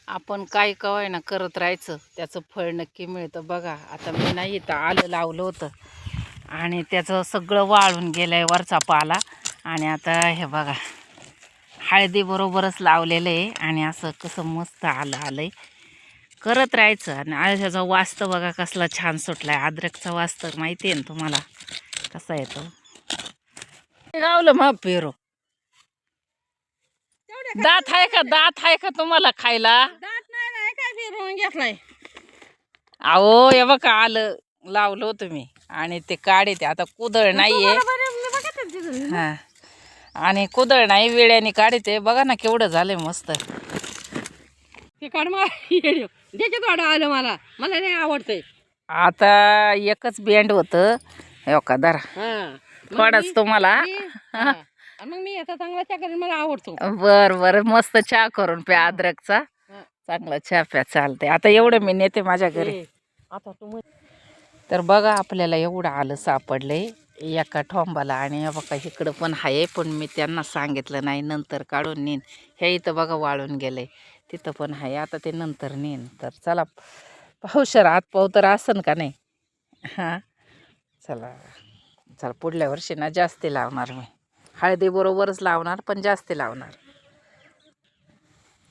आपण काय कवाय ना करत राहायचं, त्याचं फळ नक्की मिळतं. बघा आता मी नाही इथं आलं लावलं होतं आणि त्याचं सगळं वाळून गेलंय वरचा पाला. आणि आता हे बघा हळदी बरोबरच लावलेलं आहे आणि असं कसं मस्त आलंय. करत राहायचं. आणि आज ह्याचा वास तर बघा कसला छान सुटलाय. अद्रकचा वास तर माहिती आहे ना तुम्हाला कसा येतो. गावलं मग पेरू. दात आहे का तुम्हाला खायला? दात नाही काय फिरवून घेतलाय. अहो हे बघा आलं लावलं होतं मी आणि ते काढे ते आता कुदळ नाहीये. हा आणि कुदळ नाही वेळ्याने काढते. बघा ना केवढं झालंय मस्त. ते काढ त्याच्यात वाढ आलं मला नाही आवडतंय. आता एकच बँड होतं हो का धरा थोडाच तुम्हाला. मग मी आता चांगला चहा करेन, मला आवडतो. बर मस्त चहा करून प्या अद्रकचा. चांगला चहा प्या चालते. आता एवढं मी नेते माझ्या घरी. आता तू तर बघा आपल्याला एवढं आलं सापडलंय एका ठोंबाला. आणि हे बघा इकडं पण आहे, पण मी त्यांना सांगितलं नाही, नंतर काढून नेईन. हे इथं बघा वाळून गेलंय, तिथं पण आहे. आता ते नंतर नेईन. तर चला पावशर आत पाव तर असन का नाही. हां चला पुढल्या वर्षी ना जास्ती लावणार मी. हळदी बरोबरच लावणार, पण जास्ती लावणार.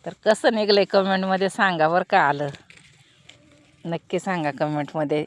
तर कसं निघलंय कमेंटमध्ये सांगा बरं का. आलं नक्की सांगा कमेंटमध्ये.